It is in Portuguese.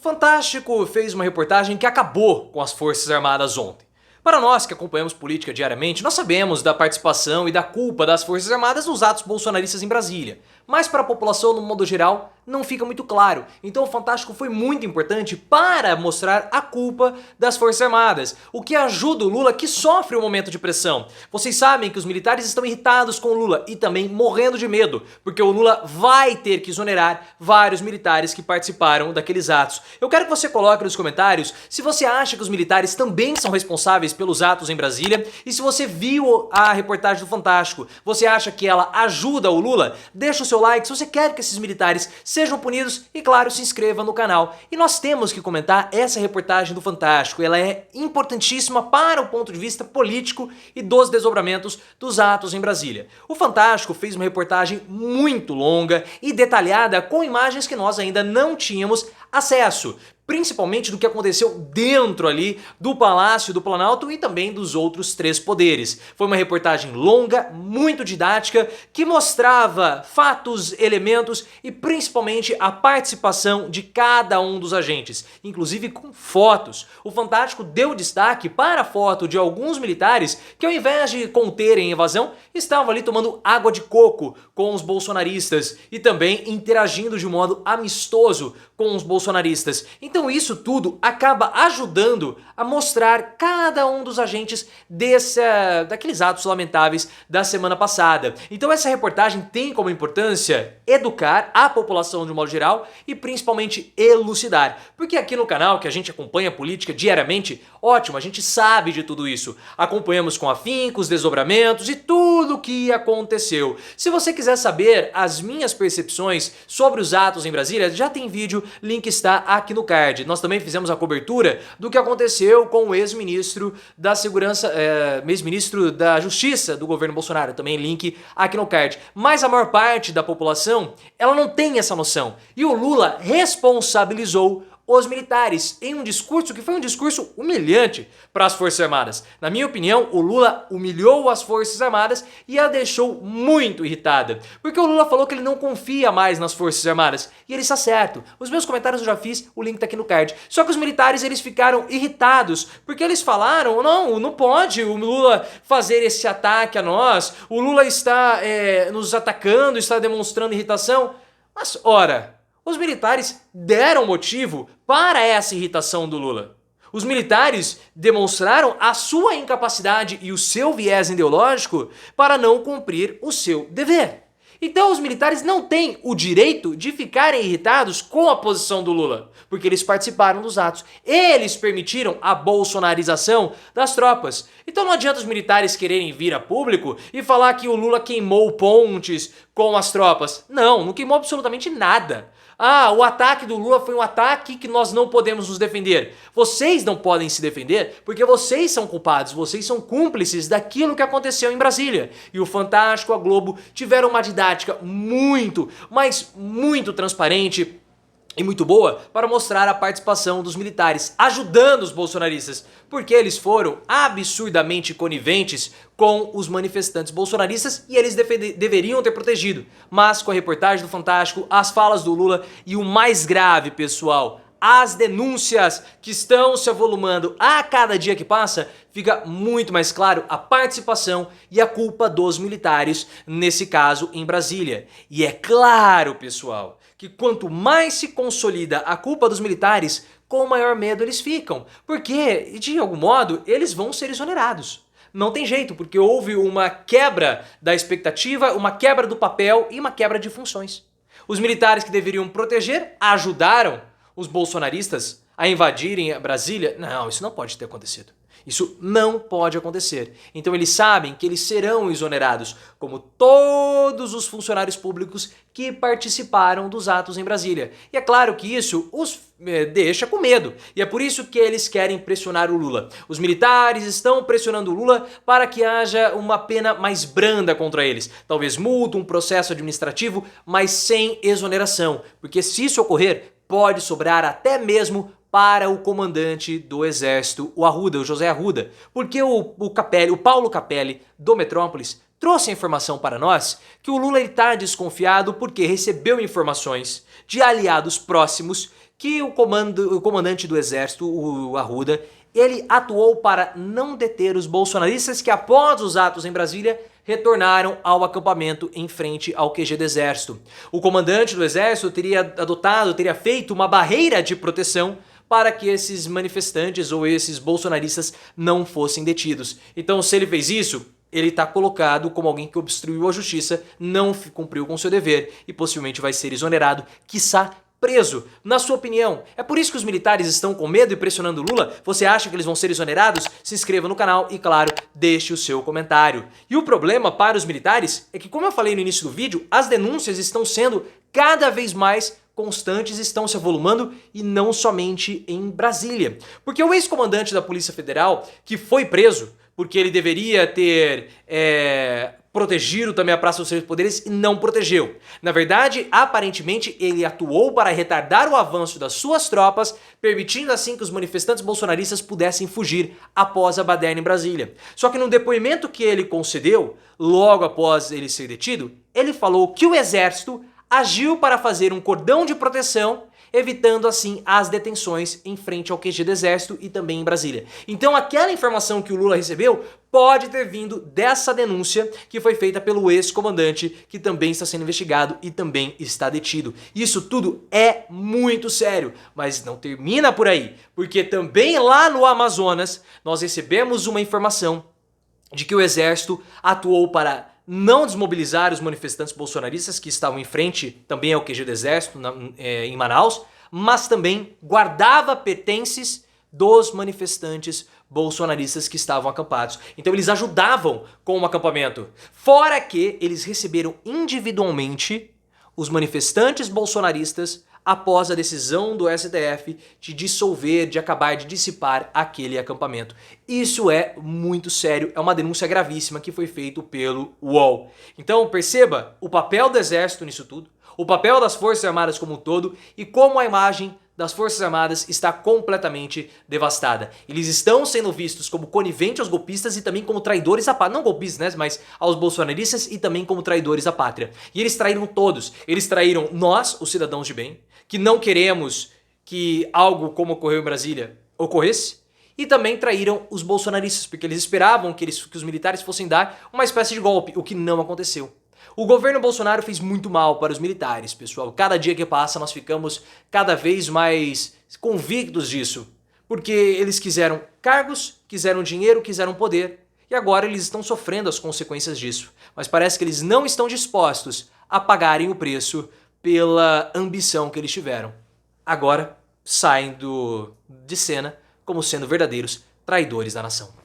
Fantástico fez uma reportagem que acabou com as Forças Armadas ontem. Para nós que acompanhamos política diariamente, nós sabemos da participação e da culpa das Forças Armadas nos atos bolsonaristas em Brasília. Mas para a população, no modo geral, não fica muito claro. Então o Fantástico foi muito importante para mostrar a culpa das Forças Armadas, o que ajuda o Lula, que sofre um momento de pressão. Vocês sabem que os militares estão irritados com o Lula e também morrendo de medo, porque o Lula vai ter que exonerar vários militares que participaram daqueles atos. Eu quero que você coloque nos comentários se você acha que os militares também são responsáveis pelos atos em Brasília e se você viu a reportagem do Fantástico. Você acha que ela ajuda o Lula? Deixa o seu like se você quer que esses militares sejam punidos e, claro, se inscreva no canal. E nós temos que comentar essa reportagem do Fantástico. Ela é importantíssima para o ponto de vista político e dos desdobramentos dos atos em Brasília. O Fantástico fez uma reportagem muito longa e detalhada com imagens que nós ainda não tínhamos acesso, principalmente do que aconteceu dentro ali do Palácio do Planalto e também dos outros três poderes. Foi uma reportagem longa, muito didática, que mostrava fatos, elementos e principalmente a participação de cada um dos agentes, inclusive com fotos. O Fantástico deu destaque para a foto de alguns militares que, ao invés de conterem a invasão, estavam ali tomando água de coco com os bolsonaristas e também interagindo de modo amistoso com os bolsonaristas. Então isso tudo acaba ajudando a mostrar cada um dos agentes daqueles atos lamentáveis da semana passada. Então essa reportagem tem como importância educar a população de um modo geral e principalmente elucidar. Porque aqui no canal, que a gente acompanha a política diariamente, ótimo, a gente sabe de tudo isso. Acompanhamos com afinco os desdobramentos e tudo o que aconteceu. Se você quiser saber as minhas percepções sobre os atos em Brasília, já tem vídeo, link está aqui no card. Nós também fizemos a cobertura do que aconteceu com o ex-ministro da Segurança, ex-ministro da Justiça do governo Bolsonaro, também link aqui no card. Mas a maior parte da população, ela não tem essa noção. E o Lula responsabilizou os militares em um discurso que foi um discurso humilhante para as Forças Armadas. Na minha opinião, o Lula humilhou as Forças Armadas e a deixou muito irritada. Porque o Lula falou que ele não confia mais nas Forças Armadas. E ele está certo. Os meus comentários eu já fiz, o link está aqui no card. Só que os militares, eles ficaram irritados, porque eles falaram, não pode o Lula fazer esse ataque a nós, o Lula está nos atacando, está demonstrando irritação. Mas, ora, os militares deram motivo para essa irritação do Lula. Os militares demonstraram a sua incapacidade e o seu viés ideológico para não cumprir o seu dever. Então os militares não têm o direito de ficarem irritados com a posição do Lula, porque eles participaram dos atos. Eles permitiram a bolsonarização das tropas. Então não adianta os militares quererem vir a público e falar que o Lula queimou pontes com as tropas. Não queimou absolutamente nada. O ataque do Lula foi um ataque que nós não podemos nos defender. Vocês não podem se defender porque vocês são culpados, vocês são cúmplices daquilo que aconteceu em Brasília. E o Fantástico, a Globo tiveram uma didática muito, mas muito transparente e muito boa para mostrar a participação dos militares ajudando os bolsonaristas, porque eles foram absurdamente coniventes com os manifestantes bolsonaristas e eles deveriam ter protegido. Mas com a reportagem do Fantástico, as falas do Lula e o mais grave, pessoal, as denúncias que estão se avolumando a cada dia que passa, fica muito mais claro a participação e a culpa dos militares, nesse caso em Brasília. E é claro, pessoal, que quanto mais se consolida a culpa dos militares, com maior medo eles ficam, porque, de algum modo, eles vão ser exonerados. Não tem jeito, porque houve uma quebra da expectativa, uma quebra do papel e uma quebra de funções. Os militares que deveriam proteger ajudaram os bolsonaristas a invadirem Brasília? Não, isso não pode ter acontecido. Isso não pode acontecer. Então eles sabem que eles serão exonerados, como todos os funcionários públicos que participaram dos atos em Brasília. E é claro que isso os deixa com medo. E é por isso que eles querem pressionar o Lula. Os militares estão pressionando o Lula para que haja uma pena mais branda contra eles. Talvez multa, um processo administrativo, mas sem exoneração. Porque se isso ocorrer, pode sobrar até mesmo para o comandante do Exército, o Arruda, o José Arruda, porque o Paulo Capelli, do Metrópolis, trouxe a informação para nós que o Lula está desconfiado porque recebeu informações de aliados próximos que o comandante do exército, o Arruda, ele atuou para não deter os bolsonaristas que após os atos em Brasília retornaram ao acampamento em frente ao QG do exército. O comandante do exército teria feito uma barreira de proteção para que esses manifestantes ou esses bolsonaristas não fossem detidos. Então, se ele fez isso, ele está colocado como alguém que obstruiu a justiça, não cumpriu com seu dever e possivelmente vai ser exonerado, quiçá preso. Na sua opinião, é por isso que os militares estão com medo e pressionando Lula? Você acha que eles vão ser exonerados? Se inscreva no canal e, claro, deixe o seu comentário. E o problema para os militares é que, como eu falei no início do vídeo, as denúncias estão sendo cada vez mais constantes, estão se avolumando e não somente em Brasília. Porque o ex-comandante da Polícia Federal, que foi preso porque ele deveria ter protegido também a Praça dos Três Poderes e não protegeu. Na verdade, aparentemente, ele atuou para retardar o avanço das suas tropas, permitindo assim que os manifestantes bolsonaristas pudessem fugir após a baderna em Brasília. Só que no depoimento que ele concedeu, logo após ele ser detido, ele falou que o exército agiu para fazer um cordão de proteção, evitando assim as detenções em frente ao QG do Exército e também em Brasília. Então aquela informação que o Lula recebeu pode ter vindo dessa denúncia que foi feita pelo ex-comandante, que também está sendo investigado e também está detido. Isso tudo é muito sério, mas não termina por aí, porque também lá no Amazonas nós recebemos uma informação de que o Exército atuou para não desmobilizar os manifestantes bolsonaristas que estavam em frente também ao QG do Exército em Manaus, mas também guardava pertences dos manifestantes bolsonaristas que estavam acampados. Então eles ajudavam com o acampamento. Fora que eles receberam individualmente os manifestantes bolsonaristas após a decisão do STF de dissolver, de acabar, de dissipar aquele acampamento. Isso é muito sério, é uma denúncia gravíssima que foi feita pelo UOL. Então perceba o papel do Exército nisso tudo, o papel das Forças Armadas como um todo e como a imagem das Forças Armadas está completamente devastada. Eles estão sendo vistos como coniventes aos golpistas e também como traidores à pátria. Não golpistas, né, mas aos bolsonaristas e também como traidores à pátria. E eles traíram todos. Eles traíram nós, os cidadãos de bem, que não queremos que algo como ocorreu em Brasília ocorresse. E também traíram os bolsonaristas, porque eles esperavam que os militares fossem dar uma espécie de golpe, o que não aconteceu. O governo Bolsonaro fez muito mal para os militares, pessoal. Cada dia que passa nós ficamos cada vez mais convictos disso. Porque eles quiseram cargos, quiseram dinheiro, quiseram poder. E agora eles estão sofrendo as consequências disso. Mas parece que eles não estão dispostos a pagarem o preço pela ambição que eles tiveram. Agora saem de cena como sendo verdadeiros traidores da nação.